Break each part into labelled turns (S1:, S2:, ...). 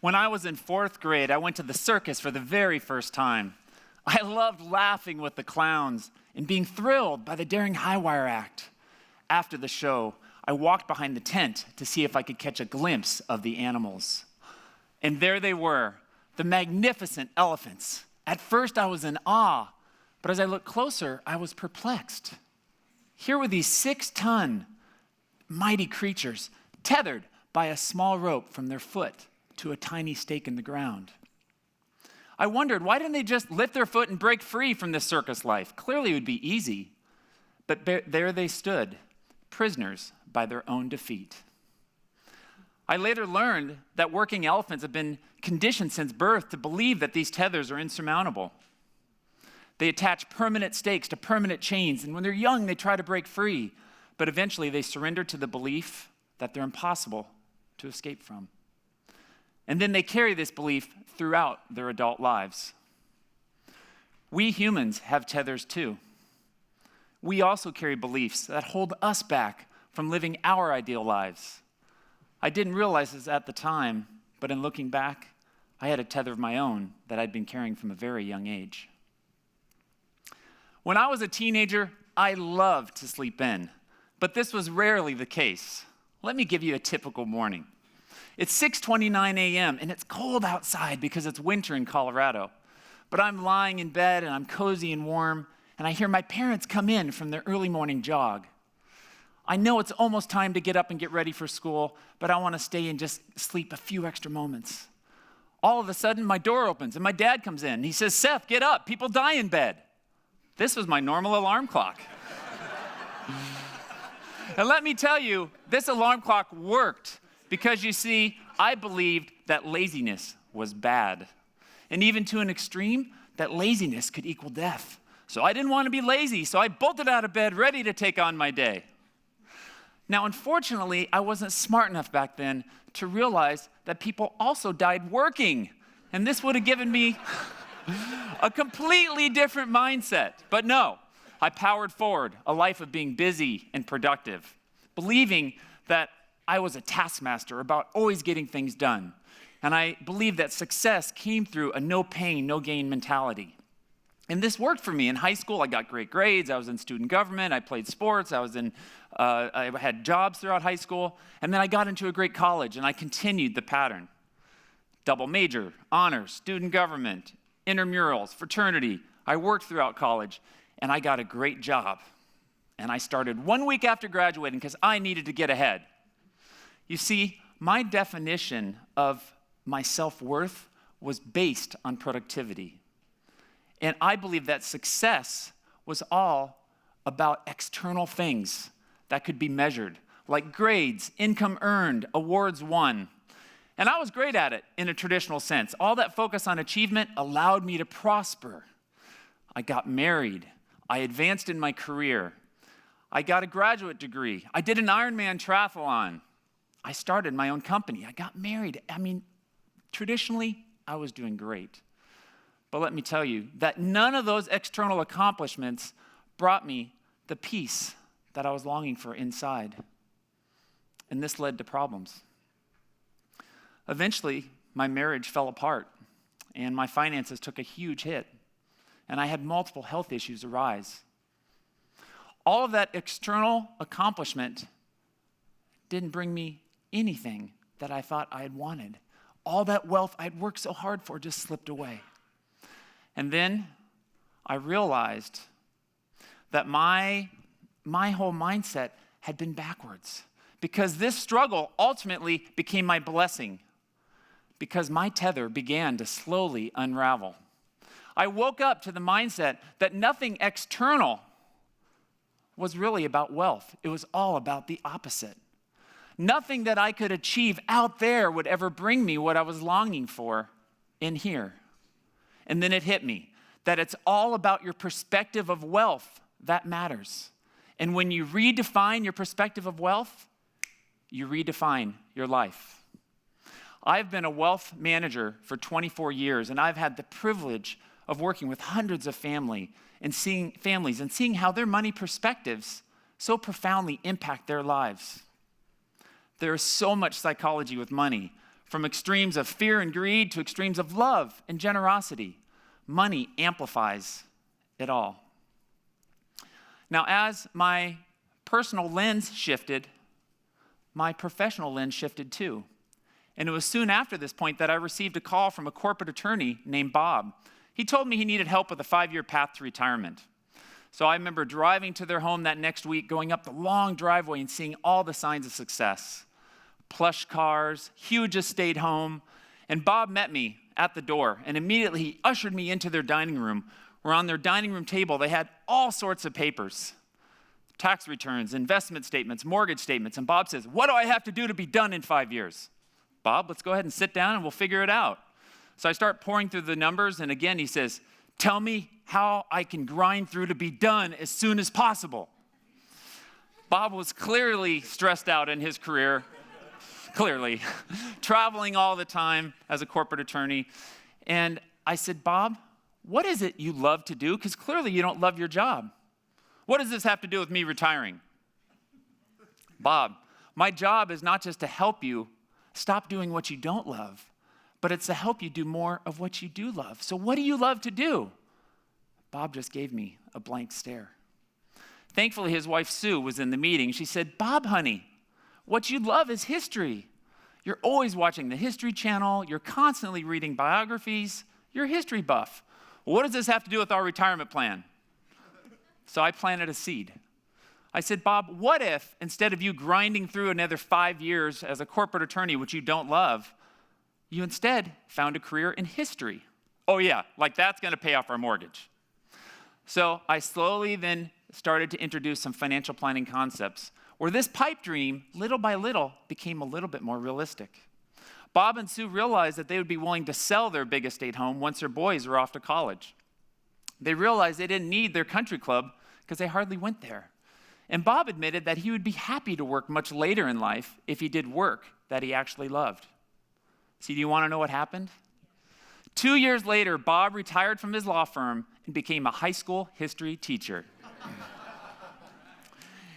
S1: When I was in 4th grade, I went to the circus for the very first time. I loved laughing with the clowns and being thrilled by the daring high wire act. After the show, I walked behind the tent to see if I could catch a glimpse of the animals. And there they were, the magnificent elephants. At first, I was in awe, but as I looked closer, I was perplexed. Here were these 6-ton mighty creatures, tethered by a small rope from their foot to a tiny stake in the ground. I wondered, why didn't they just lift their foot and break free from this circus life? Clearly it would be easy. But there they stood, prisoners by their own defeat. I later learned that working elephants have been conditioned since birth to believe that these tethers are insurmountable. They attach permanent stakes to permanent chains, and when they're young, they try to break free. But eventually they surrender to the belief that they're impossible to escape from. And then they carry this belief throughout their adult lives. We humans have tethers too. We also carry beliefs that hold us back from living our ideal lives. I didn't realize this at the time, but in looking back, I had a tether of my own that I'd been carrying from a very young age. When I was a teenager, I loved to sleep in, but this was rarely the case. Let me give you a typical morning. It's 6:29 a.m. and it's cold outside because it's winter in Colorado. But I'm lying in bed and I'm cozy and warm, and I hear my parents come in from their early morning jog. I know it's almost time to get up and get ready for school, but I want to stay and just sleep a few extra moments. All of a sudden, my door opens and my dad comes in. He says, "Seth, get up. People die in bed." This was my normal alarm clock. And let me tell you, this alarm clock worked because, you see, I believed that laziness was bad. And even to an extreme, that laziness could equal death. So I didn't want to be lazy, so I bolted out of bed ready to take on my day. Now, unfortunately, I wasn't smart enough back then to realize that people also died working. And this would have given me a completely different mindset. But no, I powered forward a life of being busy and productive, believing that I was a taskmaster about always getting things done. And I believed that success came through a no pain, no gain mentality. And this worked for me. In high school, I got great grades. I was in student government. I played sports. I had jobs throughout high school. And then I got into a great college, and I continued the pattern. Double major, honors, student government, intramurals, fraternity. I worked throughout college, and I got a great job. And I started 1 week after graduating because I needed to get ahead. You see, my definition of my self-worth was based on productivity. And I believe that success was all about external things that could be measured, like grades, income earned, awards won. And I was great at it in a traditional sense. All that focus on achievement allowed me to prosper. I got married. I advanced in my career. I got a graduate degree. I did an Ironman triathlon. I started my own company. I got married. Traditionally, I was doing great. But let me tell you that none of those external accomplishments brought me the peace that I was longing for inside. And this led to problems. Eventually, my marriage fell apart, and my finances took a huge hit, and I had multiple health issues arise. All of that external accomplishment didn't bring me anything that I thought I had wanted. All that wealth I'd worked so hard for just slipped away. And then I realized that my whole mindset had been backwards, because this struggle ultimately became my blessing, because my tether began to slowly unravel. I woke up to the mindset that nothing external was really about wealth. It was all about the opposite. Nothing that I could achieve out there would ever bring me what I was longing for in here. And then it hit me that it's all about your perspective of wealth that matters. And when you redefine your perspective of wealth, you redefine your life. I've been a wealth manager for 24 years, and I've had the privilege of working with hundreds of families and seeing how their money perspectives so profoundly impact their lives. There is so much psychology with money, From extremes of fear and greed to extremes of love and generosity. Money amplifies it all. Now, as my personal lens shifted, my professional lens shifted too. And it was soon after this point that I received a call from a corporate attorney named Bob. He told me he needed help with a 5-year path to retirement. So I remember driving to their home that next week, going up the long driveway and seeing all the signs of success. Plush cars, huge estate home. And Bob met me at the door, and immediately he ushered me into their dining room, where on their dining room table they had all sorts of papers. Tax returns, investment statements, mortgage statements. And Bob says, "What do I have to do to be done in 5 years?" "Bob, let's go ahead and sit down and we'll figure it out." So I start pouring through the numbers, and again he says, "Tell me how I can grind through to be done as soon as possible." Bob was clearly stressed out in his career, clearly, traveling all the time as a corporate attorney. And I said, "Bob, what is it you love to do? Because clearly you don't love your job. What does this have to do with me retiring?" "Bob, my job is not just to help you stop doing what you don't love, but it's to help you do more of what you do love. So what do you love to do?" Bob just gave me a blank stare. Thankfully, his wife Sue was in the meeting. She said, "Bob, honey, what you love is history. You're always watching the History Channel. You're constantly reading biographies. You're a history buff. What does this have to do with our retirement plan?" So I planted a seed. I said, "Bob, what if instead of you grinding through another 5 years as a corporate attorney, which you don't love, you instead found a career in history?" "Oh yeah, like that's going to pay off our mortgage." So I slowly then started to introduce some financial planning concepts where this pipe dream, little by little, became a little bit more realistic. Bob and Sue realized that they would be willing to sell their big estate home once their boys were off to college. They realized they didn't need their country club because they hardly went there. And Bob admitted that he would be happy to work much later in life if he did work that he actually loved. See, do you want to know what happened? 2 years later, Bob retired from his law firm and became a high school history teacher.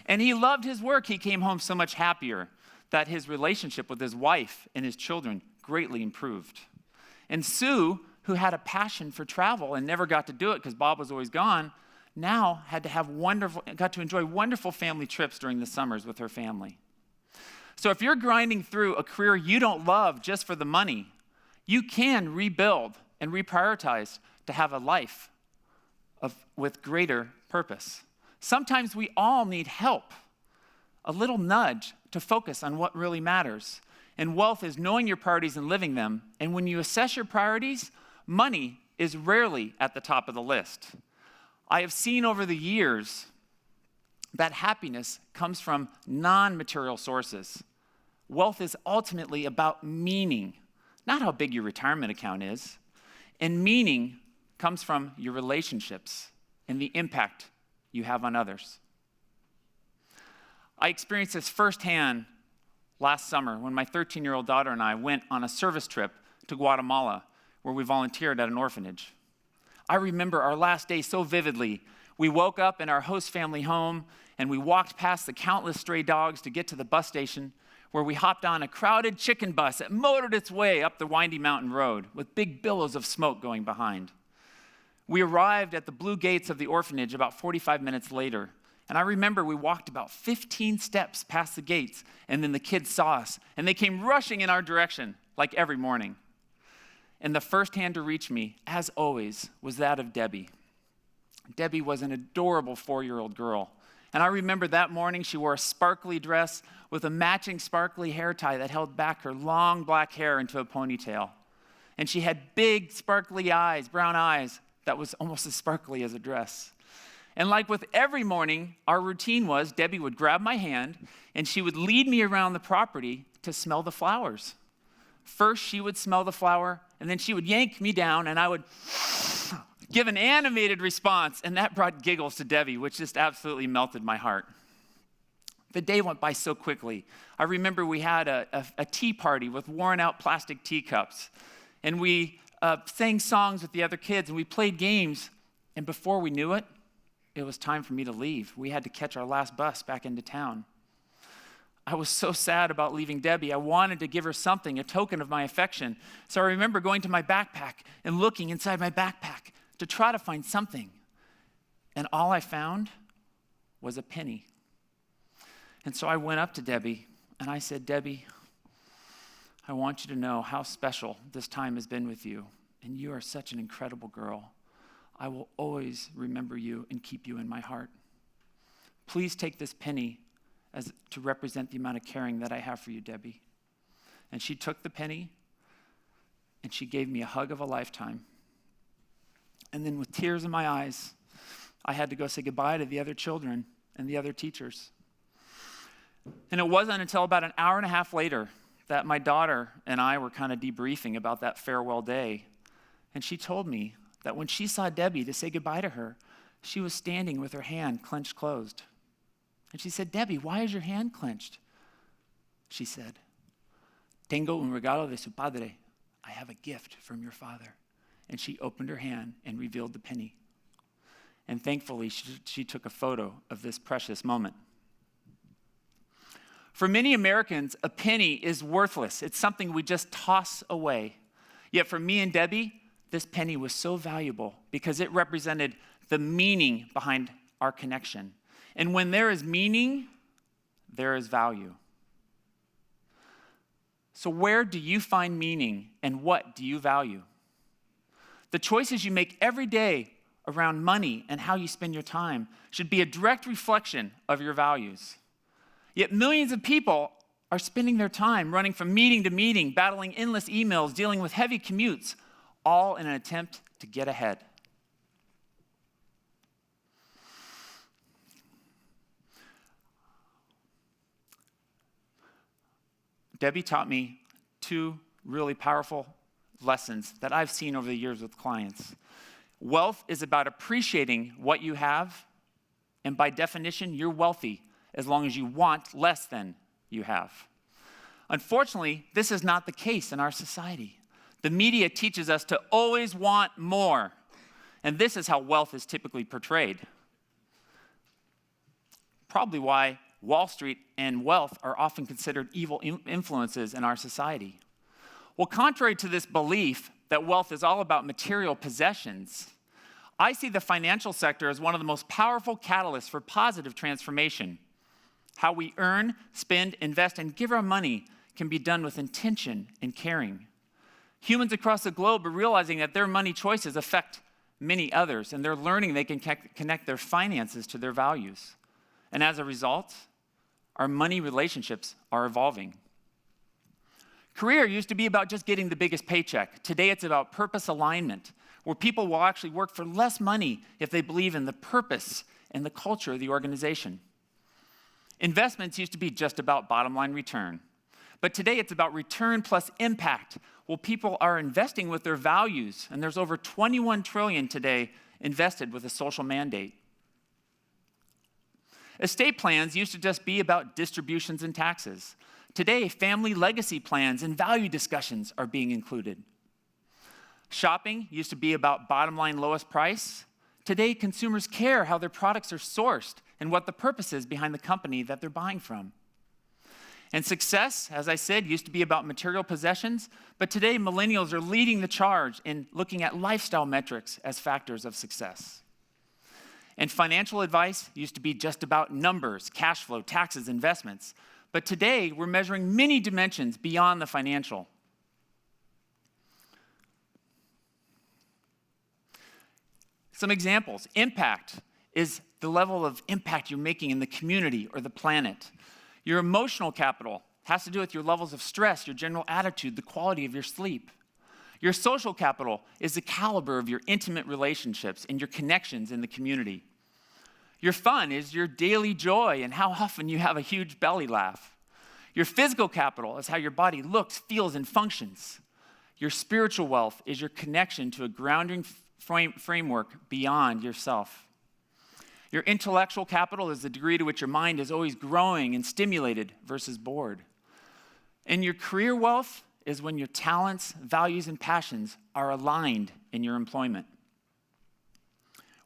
S1: And he loved his work. He came home so much happier that his relationship with his wife and his children greatly improved. And Sue, who had a passion for travel and never got to do it because Bob was always gone, now got to enjoy wonderful family trips during the summers with her family. So if you're grinding through a career you don't love just for the money, you can rebuild and reprioritize to have a life with greater purpose. Sometimes we all need help, a little nudge to focus on what really matters. And wealth is knowing your priorities and living them. And when you assess your priorities, money is rarely at the top of the list. I have seen over the years that happiness comes from non-material sources. Wealth is ultimately about meaning, not how big your retirement account is. And meaning comes from your relationships and the impact you have on others. I experienced this firsthand last summer when my 13-year-old daughter and I went on a service trip to Guatemala where we volunteered at an orphanage. I remember our last day so vividly. We woke up in our host family home and we walked past the countless stray dogs to get to the bus station where we hopped on a crowded chicken bus that motored its way up the windy mountain road with big billows of smoke going behind. We arrived at the blue gates of the orphanage about 45 minutes later. And I remember we walked about 15 steps past the gates, and then the kids saw us, and they came rushing in our direction, like every morning. And the first hand to reach me, as always, was that of Debbie. Debbie was an adorable 4-year-old girl. And I remember that morning she wore a sparkly dress with a matching sparkly hair tie that held back her long black hair into a ponytail. And she had big, sparkly eyes, brown eyes, that was almost as sparkly as a dress. And like with every morning, our routine was Debbie would grab my hand and she would lead me around the property to smell the flowers. First, she would smell the flower, and then she would yank me down, and I would give an animated response, and that brought giggles to Debbie, which just absolutely melted my heart. The day went by so quickly. I remember we had a tea party with worn-out plastic teacups, and we sang songs with the other kids, and we played games, and before we knew it, it was time for me to leave. We had to catch our last bus back into town. I was so sad about leaving Debbie. I wanted to give her something, a token of my affection. So I remember going to my backpack and looking inside my backpack to try to find something. And all I found was a penny. And so I went up to Debbie and I said, Debbie, I want you to know how special this time has been with you. And you are such an incredible girl. I will always remember you and keep you in my heart. Please take this penny as to represent the amount of caring that I have for you, Debbie. And she took the penny and she gave me a hug of a lifetime. And then with tears in my eyes, I had to go say goodbye to the other children and the other teachers. And it wasn't until about an hour and a half later that my daughter and I were kind of debriefing about that farewell day. And she told me that when she saw Debbie to say goodbye to her, she was standing with her hand clenched closed. And she said, Debbie, why is your hand clenched? She said, Tengo un regalo de su padre. I have a gift from your father. And she opened her hand and revealed the penny. And thankfully, she took a photo of this precious moment. For many Americans, a penny is worthless. It's something we just toss away. Yet for me and Debbie, this penny was so valuable because it represented the meaning behind our connection. And when there is meaning, there is value. So where do you find meaning and what do you value? The choices you make every day around money and how you spend your time should be a direct reflection of your values. Yet millions of people are spending their time running from meeting to meeting, battling endless emails, dealing with heavy commutes, all in an attempt to get ahead. Debbie taught me two really powerful lessons that I've seen over the years with clients. Wealth is about appreciating what you have, and by definition, you're wealthy as long as you want less than you have. Unfortunately, this is not the case in our society. The media teaches us to always want more, and this is how wealth is typically portrayed. Probably why Wall Street and wealth are often considered evil influences in our society. Well, contrary to this belief that wealth is all about material possessions, I see the financial sector as one of the most powerful catalysts for positive transformation. How we earn, spend, invest, and give our money can be done with intention and caring. Humans across the globe are realizing that their money choices affect many others, and they're learning they can connect their finances to their values. And as a result, our money relationships are evolving. Career used to be about just getting the biggest paycheck. Today it's about purpose alignment, where people will actually work for less money if they believe in the purpose and the culture of the organization. Investments used to be just about bottom line return. But today it's about return plus impact. Well, people are investing with their values, and there's over $21 trillion today invested with a social mandate. Estate plans used to just be about distributions and taxes. Today, family legacy plans and value discussions are being included. Shopping used to be about bottom line lowest price. Today, consumers care how their products are sourced and what the purpose is behind the company that they're buying from. And success, as I said, used to be about material possessions, but today millennials are leading the charge in looking at lifestyle metrics as factors of success. And financial advice used to be just about numbers, cash flow, taxes, investments. But today, we're measuring many dimensions beyond the financial. Some examples. Impact is the level of impact you're making in the community or the planet. Your emotional capital has to do with your levels of stress, your general attitude, the quality of your sleep. Your social capital is the caliber of your intimate relationships and your connections in the community. Your fun is your daily joy and how often you have a huge belly laugh. Your physical capital is how your body looks, feels, and functions. Your spiritual wealth is your connection to a grounding framework beyond yourself. Your intellectual capital is the degree to which your mind is always growing and stimulated versus bored. And your career wealth is when your talents, values, and passions are aligned in your employment.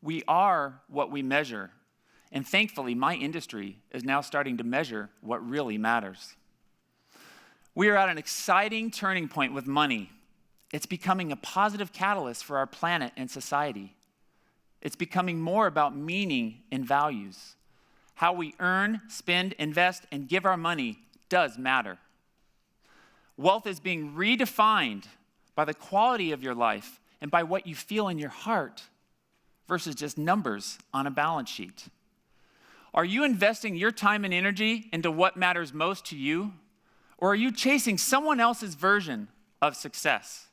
S1: We are what we measure, And thankfully, my industry is now starting to measure what really matters. We are at an exciting turning point with money. It's becoming a positive catalyst for our planet and society. It's becoming more about meaning and values. How we earn, spend, invest, and give our money does matter. Wealth is being redefined by the quality of your life and by what you feel in your heart versus just numbers on a balance sheet. Are you investing your time and energy into what matters most to you? Or are you chasing someone else's version of success?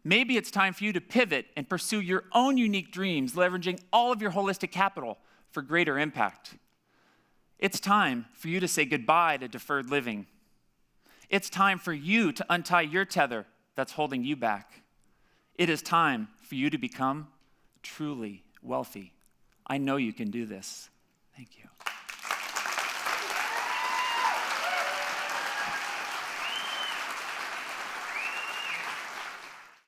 S1: Maybe it's time for you to pivot and pursue your own unique dreams, leveraging all of your holistic capital for greater impact. It's time for you to say goodbye to deferred living. It's time for you to untie your tether that's holding you back. It is time for you to become truly wealthy. I know you can do this. Thank you.